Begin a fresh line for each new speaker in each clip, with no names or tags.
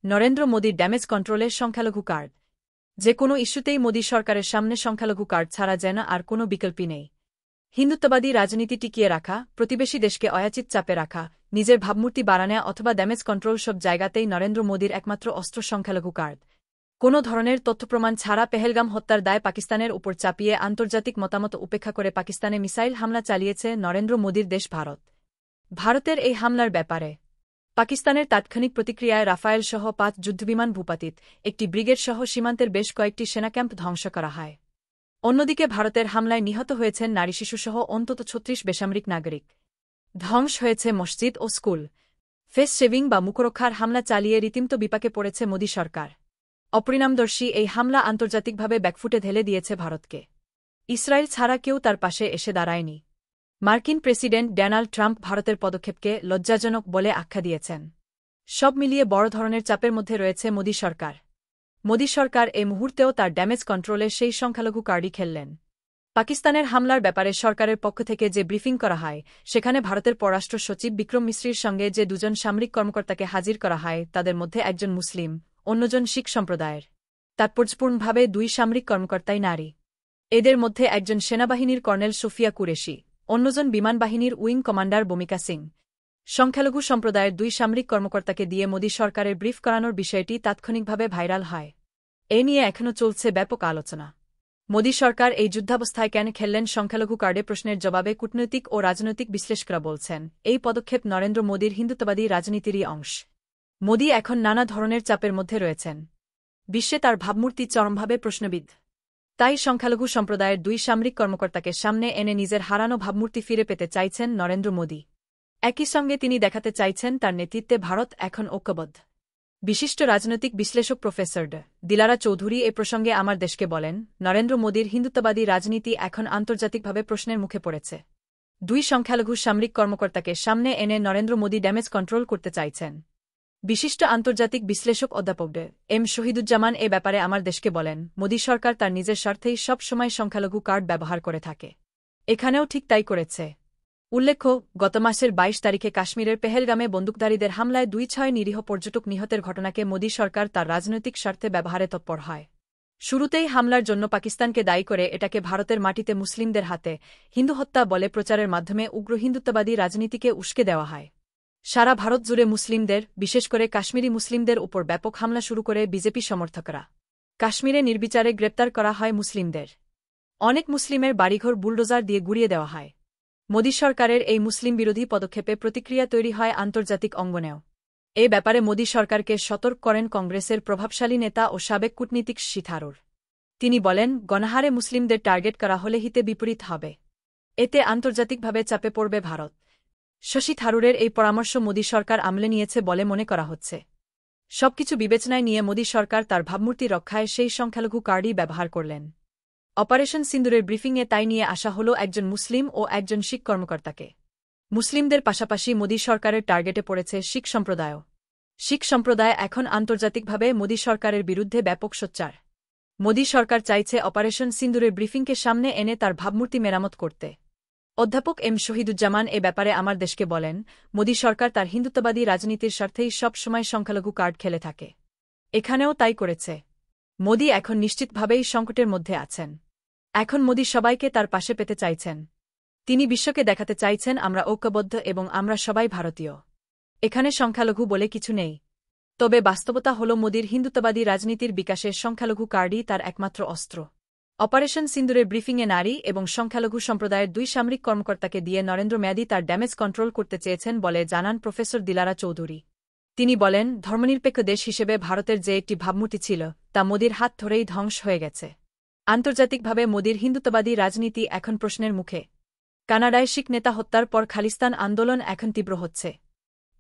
নরেন্দ্র মোদির ড্যামেজ কন্ট্রোলের সংখ্যালঘু কার্ড। যে কোনো ইস্যুতেই মোদি সরকারের সামনে সংখ্যালঘু কার্ড ছাড়া যেন আর কোনো বিকল্পই নেই। হিন্দুত্ববাদী রাজনীতি টিকিয়ে রাখা, প্রতিবেশী দেশকে অয়াচিত চাপে রাখা, নিজের ভাবমূর্তি বাড়ানো অথবা ড্যামেজ কন্ট্রোল সব জায়গাতেই নরেন্দ্র মোদির একমাত্র অস্ত্র সংখ্যালঘু কার্ড। কোনো ধরনের তথ্যপ্রমাণ ছাড়া পেহেলগাম হত্যার দায় পাকিস্তানের উপর চাপিয়ে আন্তর্জাতিক মতামত উপেক্ষা করে পাকিস্তানে মিসাইল হামলা চালিয়েছে নরেন্দ্র মোদির দেশ ভারত। ভারতের এই হামলার ব্যাপারে পাকিস্তানের তাৎক্ষণিক প্রতিক্রিয়ায় রাফায়েল সহ ৫ যুদ্ধবিমান ভূপাতিত, একটি ব্রিগেড সহ সীমান্তের বেশ কয়েকটি সেনাক্যাম্প ধ্বংস করা হয়। অন্যদিকে ভারতের হামলায় নিহত হয়েছেন নারী শিশুসহ অন্তত ৩৬ বেসামরিক নাগরিক। ধ্বংস হয়েছে মসজিদ ও স্কুল। ফেস শেভিং বা মুখরক্ষার হামলা চালিয়ে রীতিমতো বিপাকে পড়েছে মোদি সরকার। অপরিণামদর্শী এই হামলা আন্তর্জাতিকভাবে ব্যাকফুটে ঢেলে দিয়েছে ভারতকে। ইসরায়েল ছাড়া কেউ তার পাশে এসে দাঁড়ায়নি। মার্কিন প্রেসিডেন্ট ডোনাল্ড ট্রাম্প ভারতের পদক্ষেপকে লজ্জাজনক বলে আখ্যা দিয়েছেন। সব মিলিয়ে বড় ধরনের চাপের মধ্যে রয়েছে মোদি সরকার। মোদি সরকার এই মুহূর্তেও তার ড্যামেজ কন্ট্রোলে সেই সংখ্যালঘু কার্ডই খেললেন। পাকিস্তানের হামলার ব্যাপারে সরকারের পক্ষ থেকে যে ব্রিফিং করা হয়, সেখানে ভারতের পররাষ্ট্র সচিব বিক্রম মিশ্রির সঙ্গে যে দুজন সামরিক কর্মকর্তাকে হাজির করা হয়, তাদের মধ্যে একজন মুসলিম, অন্যজন শিখ সম্প্রদায়ের। তাৎপর্যপূর্ণভাবে ২ সামরিক কর্মকর্তাই নারী। এদের মধ্যে একজন সেনাবাহিনীর কর্নেল সোফিয়া কুরেশি, অন্যজন বিমান বাহিনীর উইং কমান্ডার বমিকা সিং। সংখ্যালঘু সম্প্রদায়ের ২ সামরিক কর্মকর্তাকে দিয়ে মোদি সরকারের ব্রিফ করানোর বিষয়টি তাৎক্ষণিকভাবে ভাইরাল হয়। এ নিয়ে এখনও চলছে ব্যাপক আলোচনা। মোদি সরকার এই যুদ্ধাবস্থায় কেন খেললেন সংখ্যালঘু কার্ডে প্রশ্নের জবাবে কূটনৈতিক ও রাজনৈতিক বিশ্লেষকরা বলছেন, এই পদক্ষেপ নরেন্দ্র মোদির হিন্দুত্ববাদী রাজনীতিরই অংশ। মোদি এখন নানা ধরনের চাপের মধ্যে রয়েছেন। বিশ্বে তার ভাবমূর্তি চরমভাবে প্রশ্নবিদ্ধ। তাই সংখ্যালঘু সম্প্রদায়ের ২ সামরিক কর্মকর্তাকে সামনে এনে নিজের হারানো ভাবমূর্তি ফিরে পেতে চাইছেন নরেন্দ্র মোদি। একই সঙ্গে তিনি দেখাতে চাইছেন তার নেতৃত্বে ভারত এখন ঐক্যবদ্ধ। বিশিষ্ট রাজনৈতিক বিশ্লেষক প্রফেসর দিলারা চৌধুরী এ প্রসঙ্গে আমার দেশকে বলেন, নরেন্দ্র মোদির হিন্দুত্ববাদী রাজনীতি এখন আন্তর্জাতিকভাবে প্রশ্নের মুখে পড়েছে। ২ সংখ্যালঘু সামরিক কর্মকর্তাকে সামনে এনে নরেন্দ্র মোদি ড্যামেজ কন্ট্রোল করতে চাইছেন। বিশিষ্ট আন্তর্জাতিক বিশ্লেষক অধ্যাপক এম শহীদুজ্জামান এ ব্যাপারে আমার দেশকে বলেন, মোদি সরকার তার নিজের স্বার্থেই সব সময় সংখ্যালঘু কার্ড ব্যবহার করে থাকে। এখানেও ঠিক তাই করেছে। উল্লেখ্য, গত মাসের ২২ তারিখে কাশ্মীরের পেহেলগামে বন্দুকধারীদের হামলায় ২-৬ নিরীহ পর্যটক নিহতের ঘটনাকে মোদি সরকার তার রাজনৈতিক স্বার্থে ব্যবহারে তৎপর হয়। শুরুতেই হামলার জন্য পাকিস্তানকে দায়ী করে এটাকে ভারতের মাটিতে মুসলিমদের হাতে হিন্দু হত্যা বলে প্রচারের মাধ্যমে উগ্র হিন্দুত্ববাদী রাজনীতিকে উস্কে দেওয়া হয়। সারা ভারত জুড়ে মুসলিমদের, বিশেষ করে কাশ্মীরি মুসলিমদের উপর ব্যাপক হামলা শুরু করে বিজেপি সমর্থকরা। কাশ্মীরে নির্বিচারে গ্রেপ্তার করা হয় মুসলিমদের। অনেক মুসলিমের বাড়িঘর বুলডোজার দিয়ে গুড়িয়ে দেওয়া হয়। মোদি সরকারের এই মুসলিম বিরোধী পদক্ষেপে প্রতিক্রিয়া তৈরি হয় আন্তর্জাতিক অঙ্গনেও। এ ব্যাপারে মোদি সরকারকে সতর্ক করেন কংগ্রেসের প্রভাবশালী নেতা ও সাবেক কূটনীতিক শশী থারুর। তিনি বলেন, গণহারে মুসলিমদের টার্গেট করা হলে হিতে বিপরীত হবে। এতে আন্তর্জাতিকভাবে চাপে পড়বে ভারত। শশী থারুরের এই পরামর্শ মোদি সরকার আমলে নিয়েছে বলে মনে করা হচ্ছে। সবকিছু বিবেচনায় নিয়ে মোদি সরকার তার ভাবমূর্তি রক্ষায় সেই সংখ্যালঘু কার্ডই ব্যবহার করলেন। অপারেশন সিন্দুরের ব্রিফিংয়ে তাই নিয়ে আসা হল একজন মুসলিম ও একজন শিখ কর্মকর্তাকে। মুসলিমদের পাশাপাশি মোদি সরকারের টার্গেটে পড়েছে শিখ সম্প্রদায়ও। শিখ সম্প্রদায় এখন আন্তর্জাতিকভাবে মোদি সরকারের বিরুদ্ধে ব্যাপক সোচ্চার। মোদি সরকার চাইছে অপারেশন সিন্দুরের ব্রিফিংকে সামনে এনে তার ভাবমূর্তি মেরামত করতে। অধ্যাপক এম শহীদুজ্জামান এ ব্যাপারে আমার দেশকে বলেন, মোদি সরকার তার হিন্দুত্ববাদী রাজনীতির স্বার্থেই সব সময় সংখ্যালঘু কার্ড খেলে থাকে। এখানেও তাই করেছে। মোদি এখন নিশ্চিতভাবেই সংকটের মধ্যে আছেন। এখন মোদি সবাইকে তার পাশে পেতে চাইছেন। তিনি বিশ্বকে দেখাতে চাইছেন আমরা ঐক্যবদ্ধ এবং আমরা সবাই ভারতীয়। এখানে সংখ্যালঘু বলে কিছু নেই। তবে বাস্তবতা হল মোদির হিন্দুত্ববাদী রাজনীতির বিকাশের সংখ্যালঘু কার্ডই তার একমাত্র অস্ত্র। অপারেশন সিন্দুরের ব্রিফিংয়ে নারী এবং সংখ্যালঘু সম্প্রদায়ের ২ সামরিক কর্মকর্তাকে দিয়ে নরেন্দ্র মোদি তার ড্যামেজ কন্ট্রোল করতে চেয়েছেন বলে জানান প্রফেসর দিলারা চৌধুরী। তিনি বলেন, ধর্মনিরপেক্ষ দেশ হিসেবে ভারতের যে একটি ভাবমূর্তি ছিল, তা মোদির হাত ধরেই ধ্বংস হয়ে গেছে। আন্তর্জাতিকভাবে মোদির হিন্দুত্ববাদী রাজনীতি এখন প্রশ্নের মুখে। কানাডায় শিখ নেতা হত্যার পর খালিস্তান আন্দোলন এখন তীব্র হচ্ছে।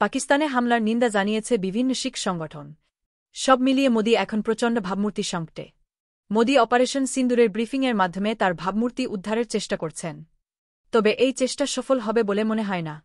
পাকিস্তানে হামলার নিন্দা জানিয়েছে বিভিন্ন শিখ সংগঠন। সব মিলিয়ে মোদি এখন প্রচণ্ড ভাবমূর্তি সংকটে। মোদি অপারেশন সিন্দুরের ব্রিফিংয়ের মাধ্যমে তার ভাবমূর্তি উদ্ধারের চেষ্টা করছেন। তবে এই চেষ্টা সফল হবে বলে মনে হয় না।